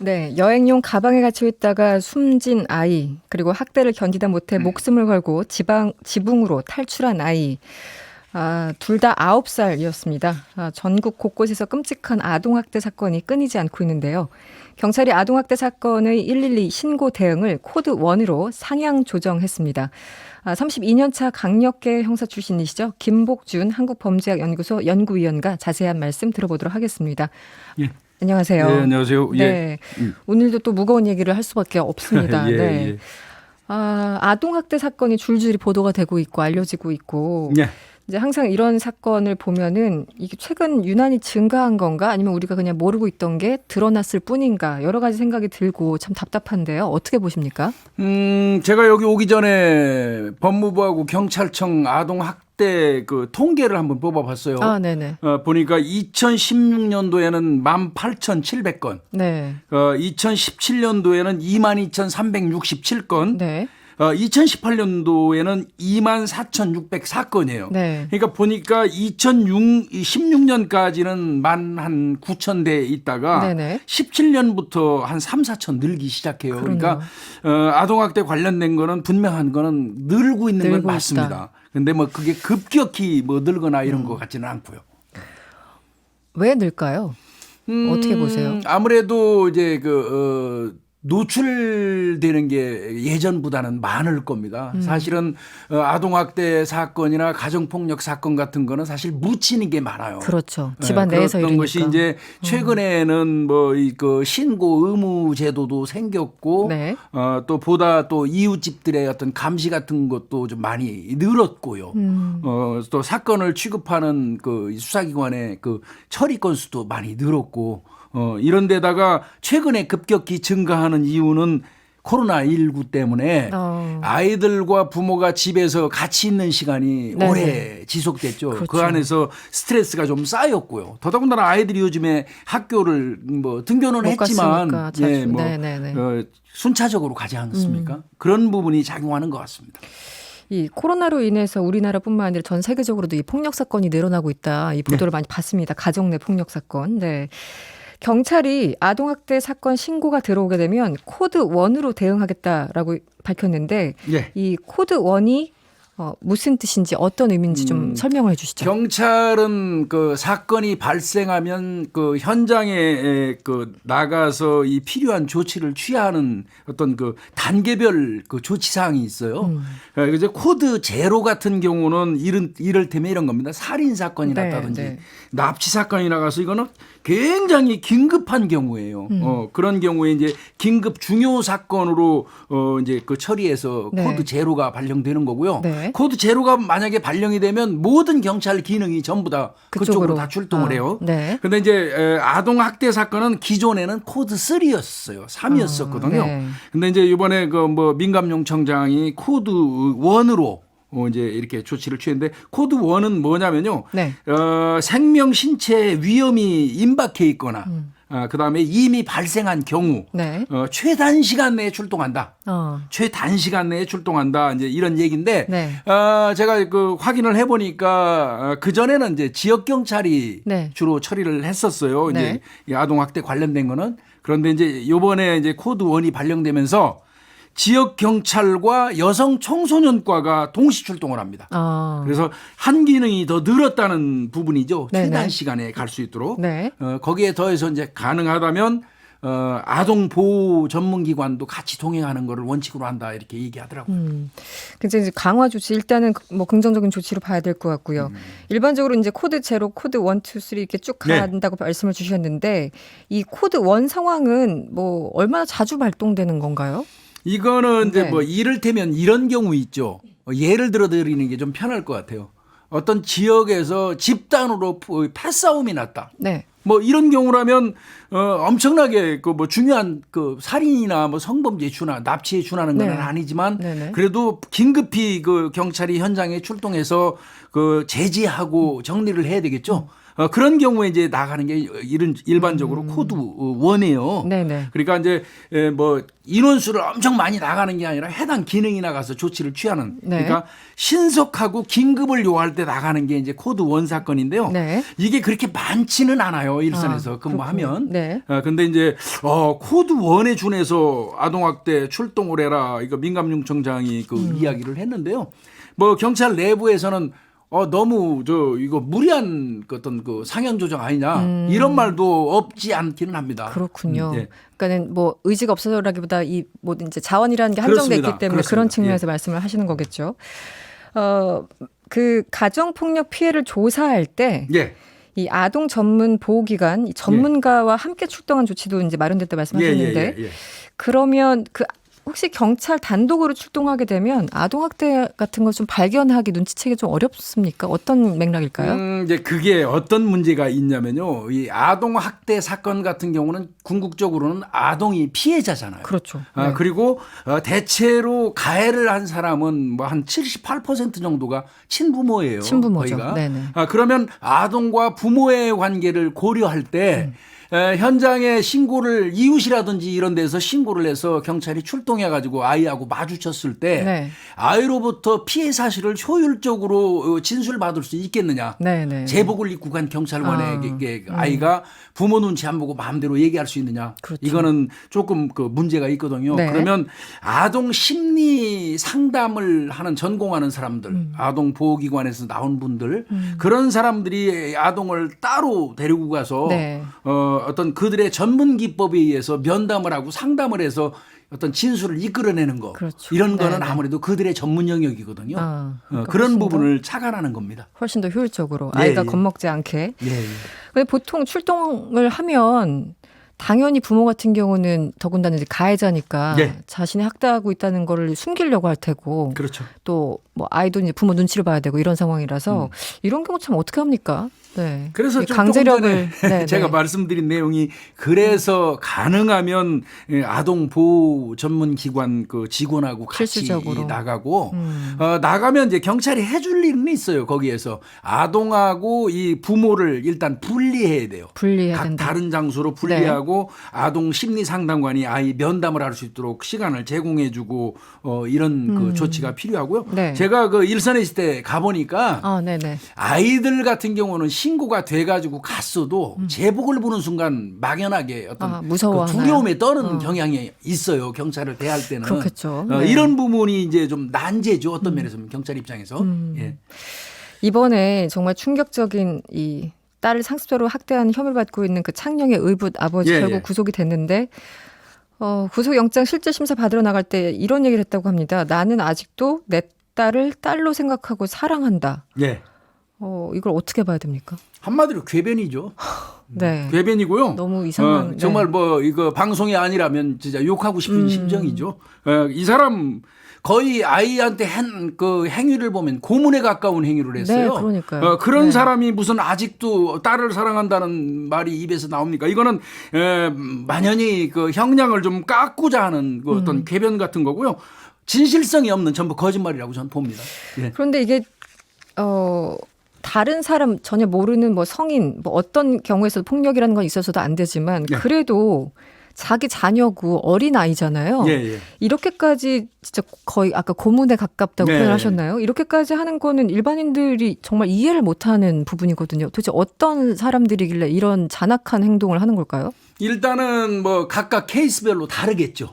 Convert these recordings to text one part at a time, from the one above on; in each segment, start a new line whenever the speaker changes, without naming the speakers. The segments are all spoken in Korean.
네, 여행용 가방에 갇혀 있다가 숨진 아이, 그리고 학대를 견디다 못해 목숨을 걸고 지붕으로 탈출한 아이. 둘 다 9살이었습니다. 전국 곳곳에서 끔찍한 아동학대 사건이 끊이지 않고 있는데요. 경찰이 아동학대 사건의 112 신고 대응을 코드 1으로 상향 조정했습니다. 32년 차 강력계 형사 출신이시죠. 김복준 한국범죄학연구소 연구위원과 자세한 말씀 들어보도록 하겠습니다.
예.
안녕하세요.
네, 안녕하세요.
네.
예.
오늘도 또 무거운 얘기를 할 수밖에 없습니다.
예,
네.
예.
아동학대 사건이 줄줄이 보도가 되고 있고 알려지고 있고
예.
이제 항상 이런 사건을 보면은 이게 최근 유난히 증가한 건가 아니면 우리가 그냥 모르고 있던 게 드러났을 뿐인가 여러 가지 생각이 들고 참 답답한데요. 어떻게 보십니까?
제가 여기 오기 전에 법무부하고 경찰청 아동학대 그 통계를 한번 뽑아봤어요.
네네.
보니까 2016년도에는 18,700건,
네.
2017년도에는 22,367건,
네.
2018년도에는 24,604건이에요.
네.
그러니까 보니까 2016년까지는 만 한 9,000대 있다가
네네.
17년부터 한 3, 4천 늘기 시작해요.
그러네요.
그러니까 아동학대 관련된 거는 분명한 거는 늘고 있는 건
늘고
맞습니다. 근데 뭐 그게 급격히 뭐 늘거나 이런 것 같지는 않고요.
왜 늘까요? 어떻게 보세요?
아무래도 이제 노출되는 게 예전보다는 많을 겁니다. 사실은 아동학대 사건이나 가정폭력 사건 같은 거는 사실 묻히는 게 많아요.
그렇죠. 집안 내에서
그랬던
일으니까.
것이 이제 최근에는 뭐 그 신고 의무 제도도 생겼고
네.
또 보다 또 이웃집들의 어떤 감시 같은 것도 좀 많이 늘었고요. 또 사건을 취급하는 그 수사기관의 그 처리 건수도 많이 늘었고 이런 데다가 최근에 급격히 증가하는 이유는 코로나19 때문에 아이들과 부모가 집에서 같이 있는 시간이
네네.
오래 지속됐죠.
그렇죠.
그 안에서 스트레스가 좀 쌓였고요. 더더군다나 아이들이 요즘에 학교를 뭐 등교는
못
했지만
갔으니까 자주.
예, 뭐
네네네.
순차적으로 가지 않습니까? 그런 부분이 작용하는 것 같습니다.
이 코로나로 인해서 우리나라뿐만 아니라 전 세계적으로도 이 폭력 사건이 늘어나고 있다. 이 보도를 많이 봤습니다. 가정 내 폭력 사건. 네. 경찰이 아동학대 사건 신고가 들어오게 되면 코드 1으로 대응하겠다라고 밝혔는데
예.
이 코드 1이 무슨 뜻인지 어떤 의미인지 좀 설명을 해 주시죠.
경찰은 그 사건이 발생하면 그 현장에 그 나가서 이 필요한 조치를 취하는 어떤 그 단계별 그 조치 사항이 있어요. 이제 코드 제로 같은 경우는 이를테면 이런 겁니다. 살인 사건이
네,
났다든지
네.
납치 사건이 나가서 이거는 굉장히 긴급한 경우예요. 그런 경우에 이제 긴급 중요 사건으로 이제 그 처리해서
네.
코드 제로가 발령되는 거고요.
네.
코드 제로가 만약에 발령이 되면 모든 경찰 기능이 전부 다 그쪽으로 다 출동을 해요.
네.
근데 이제 아동 학대 사건은 기존에는 코드 3였어요. 3이었었거든요.
네.
근데 이제 이번에 그 뭐 민감용청장이 코드 1으로 이제 이렇게 조치를 취했는데 코드 1은 뭐냐면요.
네.
생명 신체에 위험이 임박해 있거나 그다음에 이미 발생한 경우
네.
최단시간 내에 출동한다. 최단시간 내에 출동한다. 이제 이런 얘기인데
네.
제가 그 확인을 해보니까 그 전에는 이제 지역 경찰이
네.
주로 처리를 했었어요.
네.
이제 이 아동 학대 관련된 거는 그런데 이제 이번에 이제 코드 1이 발령되면서 지역 경찰과 여성 청소년과가 동시 출동을 합니다. 그래서 한 기능이 더 늘었다는 부분이죠.
네네.
최단 시간에 갈 수 있도록.
네.
거기에 더해서 이제 가능하다면 아동 보호 전문기관도 같이 동행하는 것을 원칙으로 한다 이렇게 얘기하더라고요.
그래서 이제 강화 조치 일단은 뭐 긍정적인 조치로 봐야 될 것 같고요. 일반적으로 이제 코드 제로, 코드 1, 2, 3 이렇게 쭉
네.
간다고 말씀을 주셨는데 이 코드 1 상황은 뭐 얼마나 자주 발동되는 건가요?
이거는 이제
네.
뭐 이를테면 이런 경우 있죠. 예를 들어 드리는 게 좀 편할 것 같아요. 어떤 지역에서 집단으로 패싸움이 났다.
네.
뭐 이런 경우라면 엄청나게 그 뭐 중요한 그 살인이나 뭐 성범죄에 준하 납치에 준하는 건
네.
아니지만
네네.
그래도 긴급히 그 경찰이 현장에 출동해서 그 제지하고 정리를 해야 되겠죠. 그런 경우에 이제 나가는 게 이런 일반적으로 코드 1이에요.
네네.
그러니까 이제 뭐 인원수를 엄청 많이 나가는 게 아니라 해당 기능이 나가서 조치를 취하는.
네.
그러니까 신속하고 긴급을 요할 때 나가는 게 이제 코드 1 사건인데요.
네.
이게 그렇게 많지는 않아요. 일선에서 근무하면.
네.
근데 이제 코드 1에 준해서 아동학대 출동을 해라. 이거 민감용청장이 그 이야기를 했는데요. 뭐 경찰 내부에서는 너무 이거 무리한 어떤 그 상향 조정 아니냐 이런 말도 없지 않기는 합니다.
그렇군요.
예.
그러니까는 뭐 의지가 없어서라기보다 이 모든 이제 자원이라는 게 한정돼 있기
그렇습니다.
때문에
그렇습니다.
그런 측면에서
예.
말씀을 하시는 거겠죠. 그 가정 폭력 피해를 조사할 때
예.
이 아동 전문 보호기관 이 전문가와 함께 출동한 조치도 이제 마련됐다 말씀하셨는데
예.
그러면 그 혹시 경찰 단독으로 출동하게 되면 아동학대 같은 거 좀 발견하기 눈치채기 좀 어렵습니까? 어떤 맥락일까요?
이제 그게 어떤 문제가 있냐면요. 이 아동학대 사건 같은 경우는 궁극적으로는 아동이 피해자잖아요.
그렇죠. 네.
그리고 대체로 가해를 한 사람은 뭐 한 78% 정도가 친부모예요.
친부모죠.
거의가.
네네.
그러면 아동과 부모의 관계를 고려할 때 현장에 신고를 이웃이라든지 이런 데서 신고를 해서 경찰이 출동해 가지고 아이하고 마주쳤을 때
네.
아이로부터 피해 사실을 효율적으로 진술받을 수 있겠느냐.
네네.
제복을 입고 간 경찰관에게 아이가 부모 눈치 안 보고 마음대로 얘기할 수 있느냐.
그렇죠.
이거는 조금 그 문제가 있거든요.
네.
그러면 아동 심리 상담을 하는 전공하는 사람들, 아동 보호기관에서 나온 분들 그런 사람들이 아동을 따로 데리고 가서
네.
어떤 그들의 전문 기법에 의해서 면담을 하고 상담을 해서 어떤 진술을 이끌어내는 거.
그렇죠.
이런 거는
네네.
아무래도 그들의 전문 영역이거든요.
그러니까
그런
훨씬
부분을 착안하는 겁니다.
훨씬 더 효율적으로
예,
아이가
예.
겁먹지 않게.
예.
근데 보통 출동을 하면 당연히 부모 같은 경우는 더군다나 이제 가해자니까
예.
자신이 학대하고 있다는 거를 숨기려고 할 테고
그렇죠.
또 뭐 아이도 이제 부모 눈치를 봐야 되고 이런 상황이라서 이런 경우 참 어떻게 합니까? 네.
그래서
이
좀
강제력을
조금 전에 제가 말씀드린 내용이 그래서 가능하면 아동 보호 전문 기관 그 직원하고 같이
실질적으로.
나가고 나가면 이제 경찰이 해줄 일은 있어요. 거기에서 아동하고 이 부모를 일단 분리해야 돼요.
분리해야
각
된다.
다른 장소로 분리하고 아동 심리 상담관이 아이 면담을 할 수 있도록 시간을 제공해주고 이런 그 조치가 필요하고요.
네.
제가 그 일선에 있을 때 가보니까
네네.
아이들 같은 경우는 신고가 돼가지고 갔어도 제복을 보는 순간 막연하게 어떤
무서워하나요?
그 두려움에 떠는 경향이 있어요. 경찰을 대할 때는.
그렇겠죠. 네.
이런 부분이 이제 좀 난제죠. 어떤 면에서 경찰 입장에서. 예.
이번에 정말 충격적인 이 딸을 상습적으로 학대한 혐의를 받고 있는 그 창녕의 의붓 아버지
예,
결국
예.
구속이 됐는데 구속영장 실질 심사 받으러 나갈 때 이런 얘기를 했다고 합니다. 나는 아직도 내 딸을 딸로 생각하고 사랑한다.
예.
이걸 어떻게 봐야 됩니까?
한마디로 궤변이죠.
네.
궤변이고요.
너무 이상한.
정말
네.
뭐 이거 방송이 아니라면 진짜 욕하고 싶은 심정이죠. 이 사람 거의 아이한테 한 그 행위를 보면 고문에 가까운 행위를 했어요.
네, 그러니까요.
그런
네.
사람이 무슨 아직도 딸을 사랑한다는 말이 입에서 나옵니까? 이거는 만연히 그 형량을 좀 깎고자 하는 그 어떤 궤변 같은 거고요. 진실성이 없는 전부 거짓말이라고 저는 봅니다. 예.
그런데 이게 다른 사람 전혀 모르는 뭐 성인 뭐 어떤 경우에서도 폭력이라는 건 있어서도 안 되지만
네.
그래도 자기 자녀고 어린 아이잖아요.
예.
이렇게까지 진짜 거의 아까 고문에 가깝다고
네.
표현하셨나요? 이렇게까지 하는 거는 일반인들이 정말 이해를 못하는 부분이거든요. 도대체 어떤 사람들이길래 이런 잔악한 행동을 하는 걸까요?
일단은 뭐 각각 케이스별로 다르겠죠.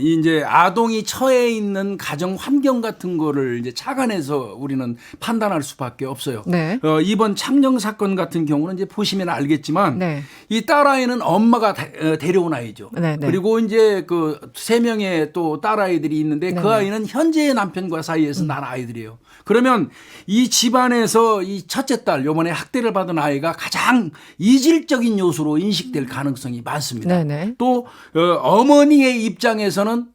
이제 아동이 처해 있는 가정 환경 같은 거를 이제 착안해서 우리는 판단할 수밖에 없어요.
네.
이번 창녕 사건 같은 경우는 이제 보시면 알겠지만
네.
이 딸아이는 엄마가 데려온 아이죠.
네, 네.
그리고 이제 그 3명의 또 딸아이들이 있는데
네,
그
네.
아이는 현재의 남편과 사이에서 난 아이들이에요. 그러면 이 집안에서 이 첫째 딸 요번에 학대를 받은 아이가 가장 이질적인 요소로 인식될 가능성이 많습니다.
네네.
또 어머니의 입장에서는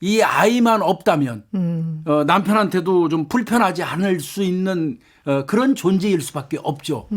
이 아이만 없다면 남편한테도 좀 불편하지 않을 수 있는 그런 존재일 수밖에 없죠.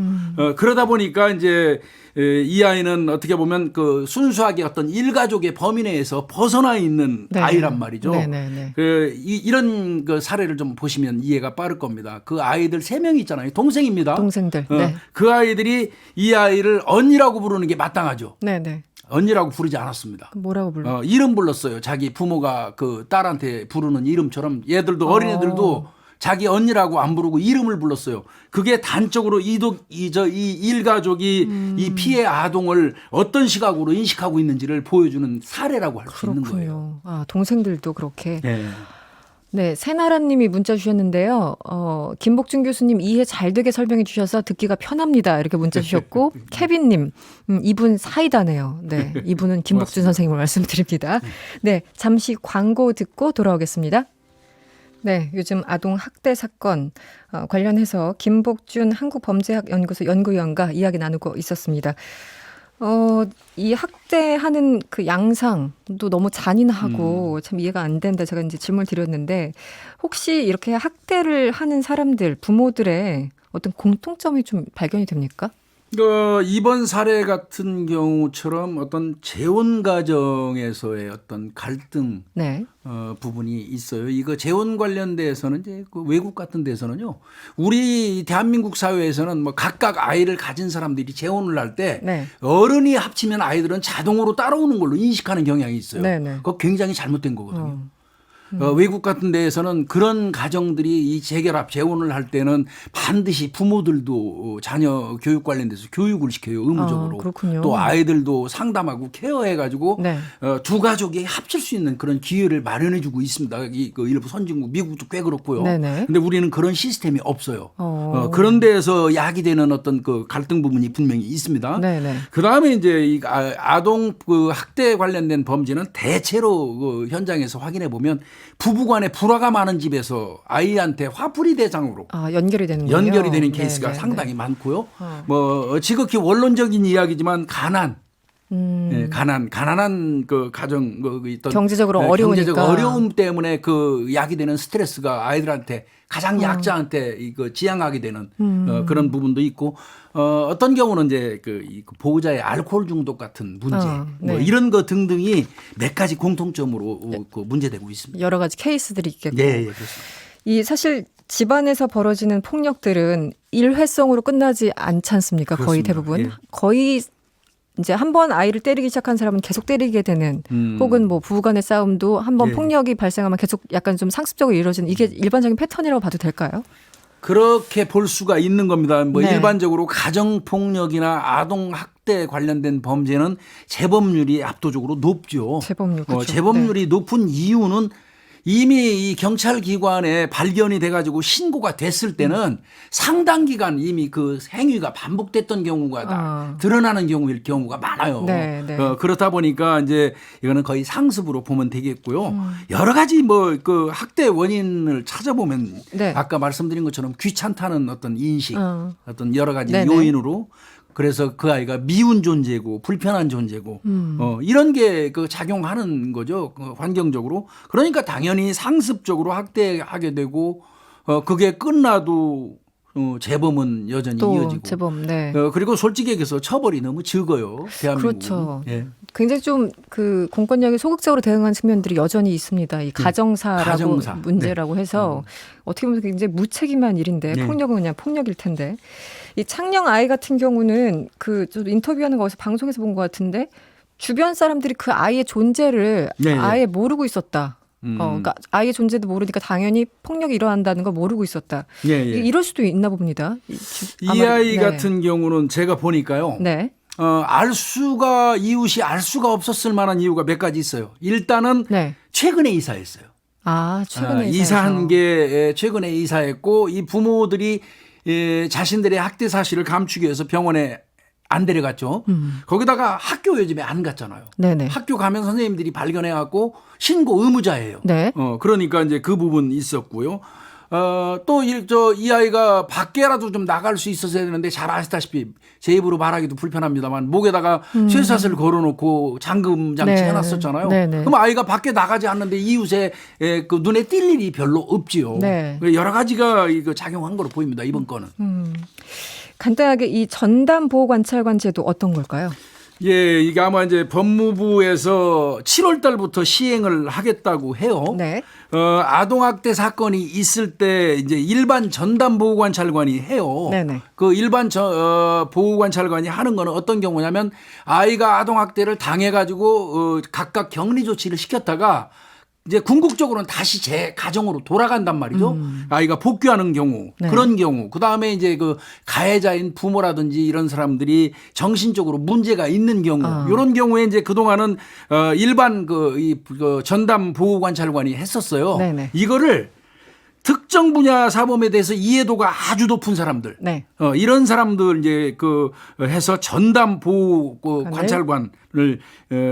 그러다 보니까 이제 이 아이는 어떻게 보면 그 순수하게 어떤 일가족의 범위 내에서 벗어나 있는
네.
아이란 말이죠.
네네네.
이런 그 사례를 좀 보시면 이해가 빠를 겁니다. 그 아이들 3명 있잖아요. 동생입니다.
동생들. 네.
그 아이들이 이 아이를 언니라고 부르는 게 마땅하죠.
네네.
언니라고 부르지 않았습니다.
뭐라고 불러?
이름 불렀어요. 자기 부모가 그 딸한테 부르는 이름처럼 얘들도 어린애들도 자기 언니라고 안 부르고 이름을 불렀어요. 그게 단적으로 이 일가족이 이 피해 아동을 어떤 시각으로 인식하고 있는지를 보여주는 사례라고 할 수 있는 거예요.
그렇군요. 아, 동생들도 그렇게.
네.
네, 새나라님이 문자 주셨는데요. 김복준 교수님 이해 잘 되게 설명해 주셔서 듣기가 편합니다. 이렇게 문자 주셨고, 케빈님, 이분 사이다네요. 네, 이분은 김복준 선생님을 말씀드립니다. 네, 잠시 광고 듣고 돌아오겠습니다. 네, 요즘 아동 학대 사건 관련해서 김복준 한국범죄학연구소 연구위원과 이야기 나누고 있었습니다. 이 학대하는 그 양상도 너무 잔인하고 참 이해가 안 된다. 제가 이제 질문을 드렸는데 혹시 이렇게 학대를 하는 사람들, 부모들의 어떤 공통점이 좀 발견이 됩니까?
이번 사례 같은 경우처럼 어떤 재혼 가정에서의 어떤 갈등
네.
부분이 있어요. 이거 재혼 관련돼서는 이제 그 외국 같은 데서는요. 우리 대한민국 사회에서는 뭐 각각 아이를 가진 사람들이 재혼을 할 때
네.
어른이 합치면 아이들은 자동으로 따라오는 걸로 인식하는 경향이 있어요.
네, 네.
그거 굉장히 잘못된 거거든요. 외국 같은 데에서는 그런 가정들이 이 재결합, 재혼을 할 때는 반드시 부모들도 자녀 교육 관련돼서 교육을 시켜요. 의무적으로.
그렇군요.
또 아이들도 상담하고 케어해가지고
네.
두 가족이 합칠 수 있는 그런 기회를 마련해주고 있습니다. 그 일부 선진국, 미국도 꽤 그렇고요.
네네.
근데 우리는 그런 시스템이 없어요. 그런 데에서 야기되는 어떤 그 갈등 부분이 분명히 있습니다.
네네.
그 다음에 이제 이 아동 그 학대 관련된 범죄는 대체로 그 현장에서 확인해 보면 부부간에 불화가 많은 집에서 아이한테 화풀이 대상으로
연결이 되는
연결이 되는 케이스가 상당히 많고요. 뭐 지극히 원론적인 이야기지만 가난한 그 가정 그 있던
경제적으로 어려우니까.
경제적 어려움 때문에 그 야기되는 스트레스가 아이들한테 가장 약자한테 이거 지향하게 되는 그런 부분도 있고 어떤 경우는 이제 이 보호자의 알코올 중독 같은 문제
네.
뭐 이런 거 등등이 몇 가지 공통점으로 그 문제되고 있습니다.
여러 가지 케이스들이 있겠고.
네, 그렇습니다.
이 사실 집안에서 벌어지는 폭력들은 일회성으로 끝나지 않지 않습니까? 거의
그렇습니다.
대부분.
예.
거의 이제 한 번 아이를 때리기 시작한 사람은 계속 때리게 되는 혹은 뭐 부부 간의 싸움도 한 번
예.
폭력이 발생하면 계속 약간 좀 상습적으로 이루어지는 이게 일반적인 패턴이라고 봐도 될까요?
그렇게 볼 수가 있는 겁니다. 뭐
네.
일반적으로 가정폭력이나 아동학대 관련된 범죄는 재범률이 압도적으로 높죠.
재범률. 그렇죠.
재범률이 높은 이유는 이미 이 경찰 기관에 발견이 돼가지고 신고가 됐을 때는 상당 기간 이미 그 행위가 반복됐던 경우가 다 드러나는 경우가 많아요.
네, 네.
그렇다 보니까 이제 이거는 거의 상습으로 보면 되겠고요. 여러 가지 뭐 그 학대 원인을 찾아보면
네.
아까 말씀드린 것처럼 귀찮다는 어떤 인식, 어떤 여러 가지
네네.
요인으로 그래서 그 아이가 미운 존재고 불편한 존재고 이런 게 그 작용하는 거죠. 환경적으로. 그러니까 당연히 상습적으로 학대하게 되고 그게 끝나도 재범은 여전히
또
이어지고.
재범. 네.
그리고 솔직히 얘기해서 처벌이 너무 적어요. 대한민국은.
그렇죠.
예.
굉장히 좀 그 공권력이 소극적으로 대응하는 측면들이 여전히 있습니다. 이 가정사라고
가정사.
문제라고
네.
해서 어떻게 보면 굉장히 무책임한 일인데
네.
폭력은 그냥 폭력일 텐데 이 창녕 아이 같은 경우는 저도 인터뷰하는 거 어디서 방송에서 본 것 같은데 주변 사람들이 그 아이의 존재를
네, 네.
아예 모르고 있었다. 그러니까 아이의 존재도 모르니까 당연히 폭력이 일어난다는 걸 모르고 있었다.
예, 예.
이럴 수도 있나 봅니다.
이
아마,
아이
네.
같은 경우는 제가 보니까요.
네.
이웃이 알 수가 없었을 만한 이유가 몇 가지 있어요. 일단은
네.
최근에 이사했어요.
최근에
이사한 게 최근에 이사했고 이 부모들이 자신들의 학대 사실을 감추기 위해서 병원에 안 데려갔죠. 거기다가 학교 요즘에 안 갔잖아요.
네네.
학교 가면 선생님들이 발견해갖고 신고 의무자예요.
네.
그러니까 이제 그 부분 있었고요. 또 이 아이가 밖에라도 좀 나갈 수 있었어야 되는데 잘 아시다시피 제 입으로 말하기도 불편합니다만 목에다가 쇠사슬 걸어놓고 잠금 장치
네.
해놨었잖아요.
네네.
그럼 아이가 밖에 나가지 않는데 이웃에 그 눈에 띌 일이 별로 없지요.
네.
여러 가지가 이거 작용한 거로 보입니다. 이번 건은.
간단하게 이 전담 보호 관찰관 제도 어떤 걸까요?
예, 이게 아마 이제 법무부에서 7월 달부터 시행을 하겠다고 해요.
네.
아동학대 사건이 있을 때 이제 일반 전담 보호관찰관이 해요.
네네.
그 일반 보호관찰관이 하는 거는 어떤 경우냐면 아이가 아동학대를 당해가지고 각각 격리 조치를 시켰다가 이제 궁극적으로는 다시 제 가정으로 돌아간단 말이죠. 아이가 복귀하는 경우,
네.
그런 경우, 그 다음에 이제 그 가해자인 부모라든지 이런 사람들이 정신적으로 문제가 있는 경우, 이런 경우에 이제 그동안은 일반 그 전담 보호관찰관이 했었어요.
네네.
이거를 특정 분야 사범에 대해서 이해도가 아주 높은 사람들,
네.
이런 사람들 이제 그 해서 전담 보호 관찰관을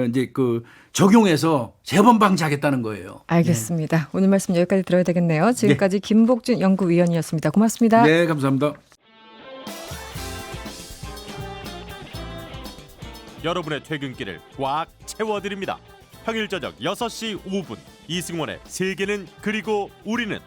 이제 그 적용해서 재범 방지하겠다는 거예요.
알겠습니다. 오늘 말씀 여기까지 들어야 되겠네요. 지금까지 김복준 연구위원이었습니다. 고맙습니다.
네, 감사합니다.
여러분의 퇴근길을 꽉 채워드립니다. 평일 저녁 6시 5분 이승원의 세계는 그리고 우리는